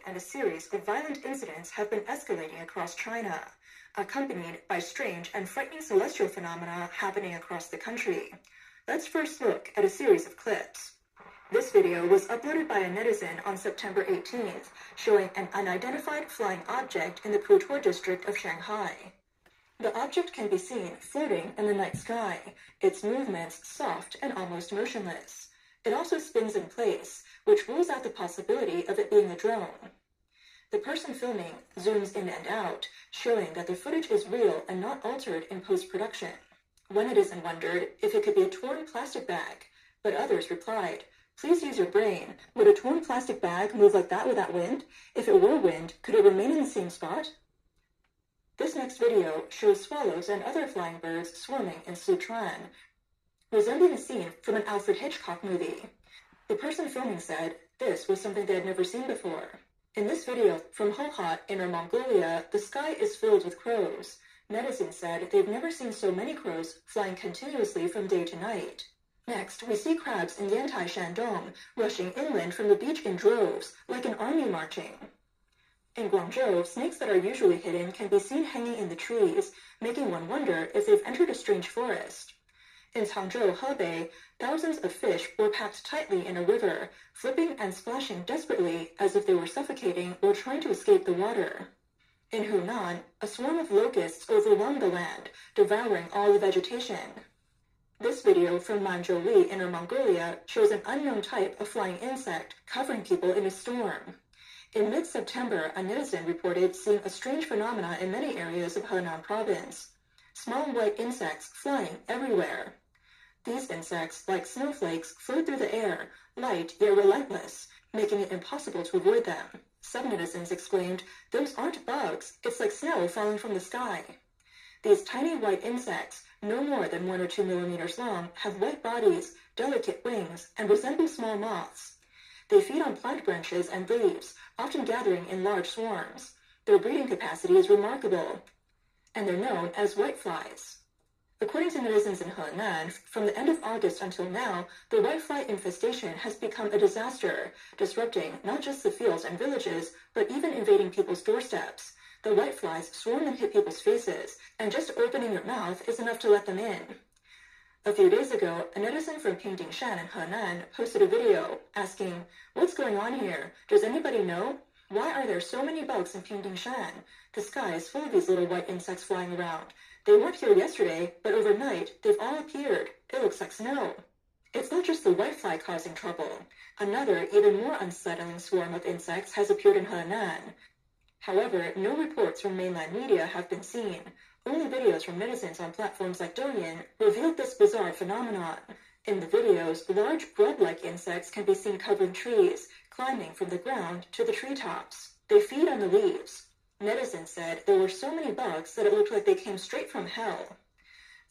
And a series of violent incidents have been escalating across China, accompanied by strange and frightening celestial phenomena happening across the country. Let's first look at a series of clips. This video was uploaded by a netizen on September 18th, showing an unidentified flying object in the Putuo district of Shanghai. The object can be seen floating in the night sky, its movements soft and almost motionless. It also spins in place, which rules out the possibility of it being a drone. The person filming zooms in and out, showing that the footage is real and not altered in post-production. One netizen wondered if it could be a torn plastic bag, but others replied, "Please use your brain. Would a torn plastic bag move like that without wind? If it were wind, could it remain in the same spot?" This next video shows swallows and other flying birds swarming in Sichuan, resembling a scene from an Alfred Hitchcock movie. The person filming said this was something they had never seen before. In this video from Hohhot, Inner Mongolia, the sky is filled with crows. Netizens said they've never seen so many crows flying continuously from day to night. Next, we see crabs in Yantai, Shandong, rushing inland from the beach in droves, like an army marching. In Guangzhou, snakes that are usually hidden can be seen hanging in the trees, making one wonder if they've entered a strange forest. In Changzhou, Hebei, thousands of fish were packed tightly in a river, flipping and splashing desperately as if they were suffocating or trying to escape the water. In Hunan, a swarm of locusts overwhelmed the land, devouring all the vegetation. This video from Manzhouli, Inner Mongolia, shows an unknown type of flying insect covering people in a storm. In mid-September, a netizen reported seeing a strange phenomena in many areas of Henan province. Small white insects flying everywhere. These insects, like snowflakes, float through the air, light yet relentless, making it impossible to avoid them. Some netizens exclaimed, "Those aren't bugs, it's like snow falling from the sky." These tiny white insects, no more than 1 or 2 millimeters long, have white bodies, delicate wings, and resemble small moths. They feed on plant branches and leaves, often gathering in large swarms. Their breeding capacity is remarkable, and they're known as whiteflies. According to netizens in Henan, from the end of August until now, the whitefly infestation has become a disaster, disrupting not just the fields and villages, but even invading people's doorsteps. The whiteflies swarm and hit people's faces, and just opening your mouth is enough to let them in. A few days ago, a netizen from Pingdingshan in Henan posted a video asking, "What's going on here? Does anybody know? Why are there so many bugs in Pingdingshan? The sky is full of these little white insects flying around. They weren't here yesterday, but overnight they've all appeared. It looks like snow." It's not just the whitefly causing trouble. Another, even more unsettling swarm of insects has appeared in Henan. However, no reports from mainland media have been seen. Only videos from netizens on platforms like Douyin revealed this bizarre phenomenon. In the videos, large grub-like insects can be seen covering trees, climbing from the ground to the treetops. They feed on the leaves. Netizens said there were so many bugs that it looked like they came straight from hell.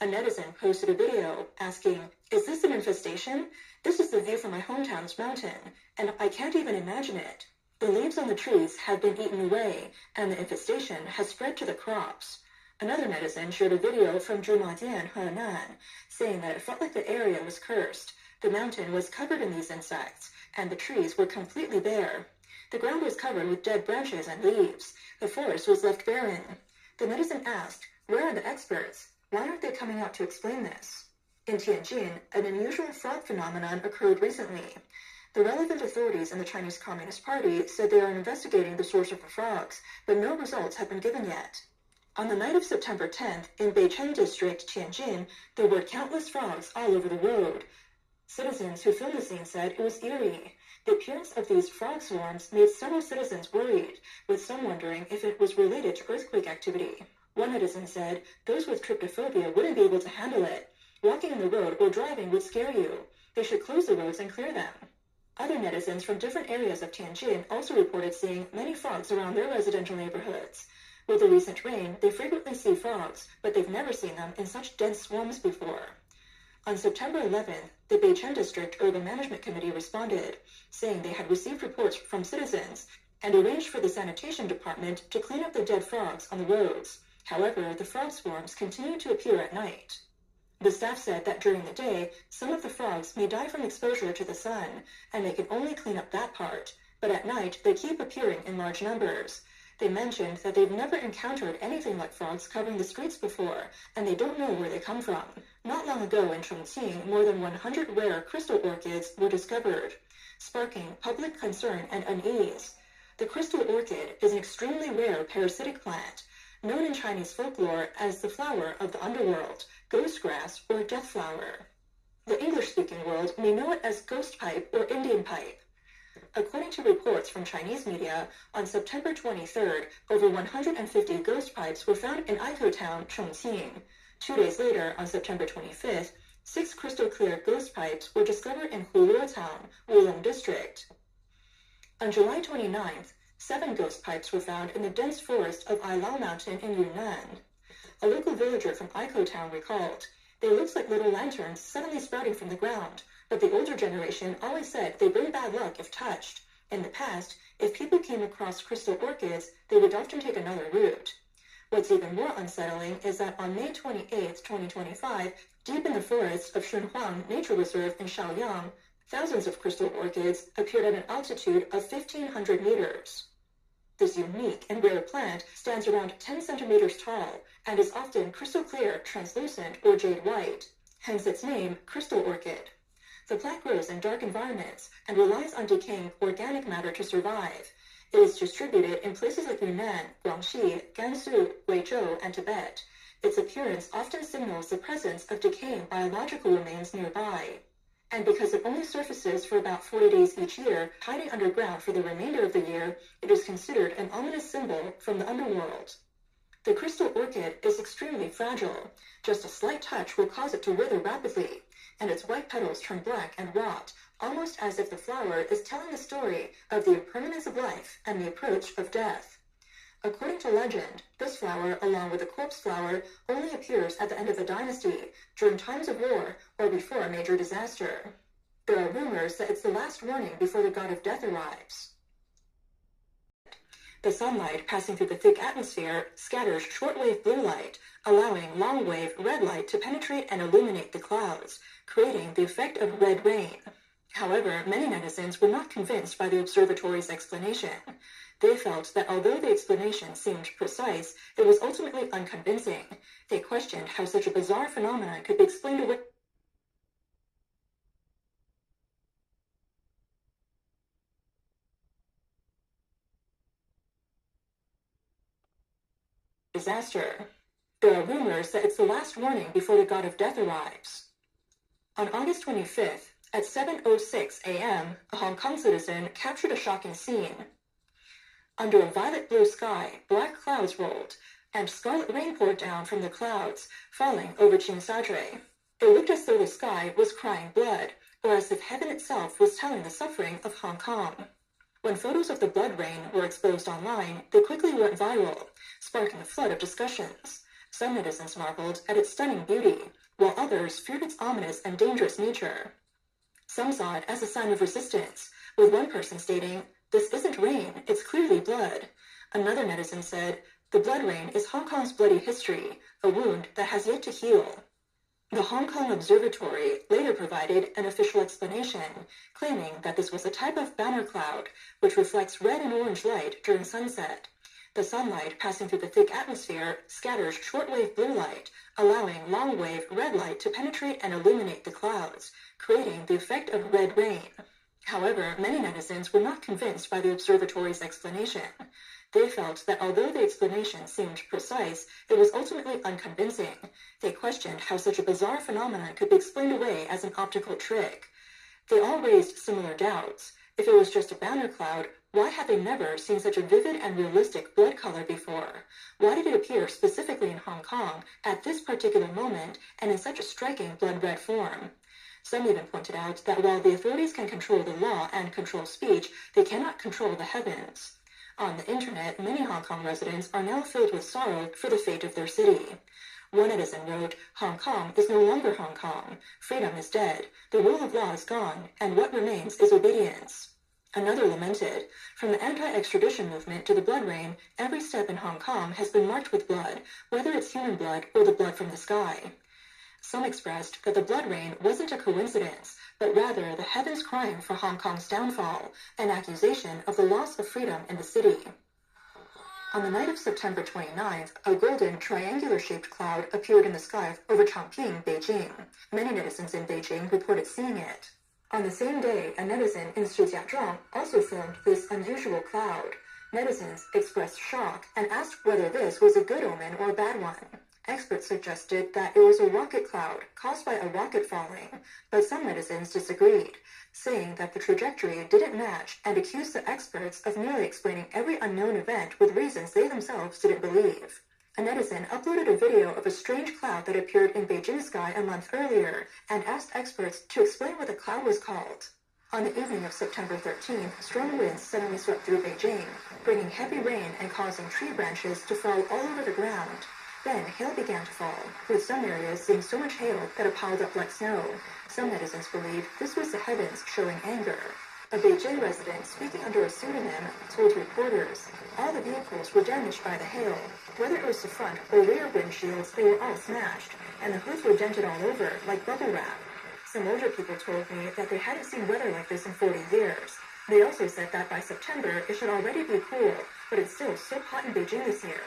A netizen posted a video asking, "Is this an infestation? This is the view from my hometown's mountain, and I can't even imagine it. The leaves on the trees have been eaten away, and the infestation has spread to the crops." Another netizen shared a video from Zhumajian, Henan, saying that it felt like the area was cursed. The mountain was covered in these insects, and the trees were completely bare. The ground was covered with dead branches and leaves. The forest was left barren. The netizen asked, "Where are the experts? Why aren't they coming out to explain this?" In Tianjin, an unusual frog phenomenon occurred recently. The relevant authorities in the Chinese Communist Party said they are investigating the source of the frogs, but no results have been given yet. On the night of September 10th, in Beicheng District, Tianjin, there were countless frogs all over the road. Citizens who filmed the scene said it was eerie. The appearance of these frog swarms made several citizens worried, with some wondering if it was related to earthquake activity. One netizen said, "Those with tryptophobia wouldn't be able to handle it. Walking in the road or driving would scare you. They should close the roads and clear them." Other netizens from different areas of Tianjin also reported seeing many frogs around their residential neighborhoods. With the recent rain, they frequently see frogs, but they've never seen them in such dense swarms before. On September 11th, the Beicheng District Urban Management Committee responded, saying they had received reports from citizens and arranged for the sanitation department to clean up the dead frogs on the roads. However, the frog swarms continue to appear at night. The staff said that during the day, some of the frogs may die from exposure to the sun, and they can only clean up that part, but at night they keep appearing in large numbers. They mentioned that they've never encountered anything like frogs covering the streets before, and they don't know where they come from. Not long ago in Chongqing, more than 100 rare crystal orchids were discovered, sparking public concern and unease. The crystal orchid is an extremely rare parasitic plant, known in Chinese folklore as the flower of the underworld, ghost grass, or death flower. The English-speaking world may know it as ghost pipe or Indian pipe. According to reports from Chinese media, on September 23rd, over 150 ghost pipes were found in Aikou Town, Chongqing. 2 days later, on September 25th, 6 crystal-clear ghost pipes were discovered in Hulue Town, Wulong District. On July 29th, 7 ghost pipes were found in the dense forest of Ailao Mountain in Yunnan. A local villager from Aikou Town recalled, "They looked like little lanterns suddenly sprouting from the ground, but the older generation always said they bring bad luck if touched. In the past, if people came across crystal orchids, they would often take another route." What's even more unsettling is that on May 28, 2025, deep in the forests of Shunhuang Nature Reserve in Shaoyang, thousands of crystal orchids appeared at an altitude of 1,500 meters. This unique and rare plant stands around 10 centimeters tall and is often crystal clear, translucent, or jade white, hence its name, crystal orchid. The plant grows in dark environments and relies on decaying organic matter to survive. It is distributed in places like Yunnan, Guangxi, Gansu, Guizhou, and Tibet. Its appearance often signals the presence of decaying biological remains nearby. And because it only surfaces for about 40 days each year, hiding underground for the remainder of the year, it is considered an ominous symbol from the underworld. The crystal orchid is extremely fragile. Just a slight touch will cause it to wither rapidly, and its white petals turn black and rot, almost as if the flower is telling the story of the impermanence of life and the approach of death. According to legend, this flower, along with the corpse flower, only appears at the end of a dynasty, during times of war, or before a major disaster. There are rumors that it's the last warning before the god of death arrives. The sunlight passing through the thick atmosphere scatters shortwave blue light, allowing long-wave red light to penetrate and illuminate the clouds, creating the effect of red rain. However, many netizens were not convinced by the observatory's explanation. They felt that although the explanation seemed precise, it was ultimately unconvincing. They questioned how such a bizarre phenomenon could be explained away disaster. There are rumors that it's the last warning before the god of death arrives. On August 25th, at 7:06 a.m., a Hong Kong citizen captured a shocking scene. Under a violet blue sky, black clouds rolled, and scarlet rain poured down from the clouds, falling over Chinsadre. It looked as though the sky was crying blood, or as if heaven itself was telling the suffering of Hong Kong. When photos of the blood rain were exposed online, they quickly went viral, sparking a flood of discussions. Some netizens marveled at its stunning beauty, while others feared its ominous and dangerous nature. Some saw it as a sign of resistance, with one person stating, "This isn't rain, it's clearly blood." Another netizen said, "The blood rain is Hong Kong's bloody history, a wound that has yet to heal." The Hong Kong Observatory later provided an official explanation, claiming that this was a type of banner cloud, which reflects red and orange light during sunset. The sunlight passing through the thick atmosphere scatters shortwave blue light, allowing long-wave red light to penetrate and illuminate the clouds, creating the effect of red rain. However, many netizens were not convinced by the observatory's explanation. They felt that although the explanation seemed precise, it was ultimately unconvincing. They questioned how such a bizarre phenomenon could be explained away as an optical trick. They all raised similar doubts. If it was just a banner cloud, why had they never seen such a vivid and realistic blood color before? Why did it appear specifically in Hong Kong at this particular moment and in such a striking blood-red form? Some even pointed out that while the authorities can control the law and control speech, they cannot control the heavens. On the internet, many Hong Kong residents are now filled with sorrow for the fate of their city. One netizen wrote, "Hong Kong is no longer Hong Kong. Freedom is dead. The rule of law is gone, and what remains is obedience." Another lamented, "From the anti-extradition movement to the blood rain, every step in Hong Kong has been marked with blood, whether it's human blood or the blood from the sky." Some expressed that the blood rain wasn't a coincidence, but rather the heavens crying for Hong Kong's downfall, an accusation of the loss of freedom in the city. On the night of September 29th, a golden, triangular-shaped cloud appeared in the sky over Chongqing, Beijing. Many netizens in Beijing reported seeing it. On the same day, a netizen in Shijiazhuang also filmed this unusual cloud. Netizens expressed shock and asked whether this was a good omen or a bad one. Experts suggested that it was a rocket cloud caused by a rocket falling, but some netizens disagreed, saying that the trajectory didn't match and accused the experts of merely explaining every unknown event with reasons they themselves didn't believe. A netizen uploaded a video of a strange cloud that appeared in Beijing sky a month earlier and asked experts to explain what the cloud was called. On the evening of September 13th, strong winds suddenly swept through Beijing, bringing heavy rain and causing tree branches to fall all over the ground. Then hail began to fall, with some areas seeing so much hail that it piled up like snow. Some netizens believe this was the heavens showing anger. A Beijing resident, speaking under a pseudonym, told reporters, "All the vehicles were damaged by the hail. Whether it was the front or rear windshields, they were all smashed, and the hoods were dented all over, like bubble wrap." Some older people told me that they hadn't seen weather like this in 40 years. They also said that by September, it should already be cool, but it's still so hot in Beijing this year.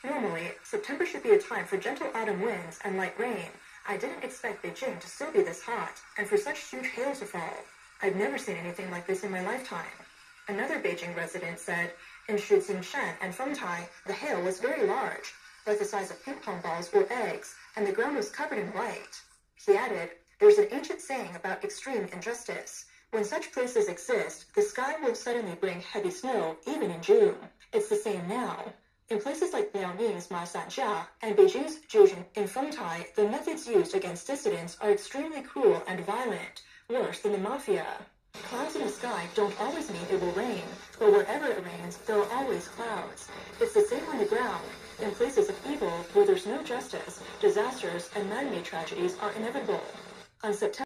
Normally, September should be a time for gentle autumn winds and light rain. I didn't expect Beijing to still be this hot, and for such huge hail to fall. I've never seen anything like this in my lifetime. Another Beijing resident said, in Shijingshan and Fengtai, the hail was very large, like the size of ping pong balls or eggs, and the ground was covered in white. He added, "There's an ancient saying about extreme injustice. When such places exist, the sky will suddenly bring heavy snow, even in June. It's the same now. In places like Liaoning's Masanjia and Beijing's Jiuzhou in Fengtai, the methods used against dissidents are extremely cruel and violent, worse than the mafia. Clouds in the sky don't always mean it will rain, but wherever it rains, there are always clouds. It's the same on the ground. In places of evil, where there's no justice, disasters and man-made tragedies are inevitable." On September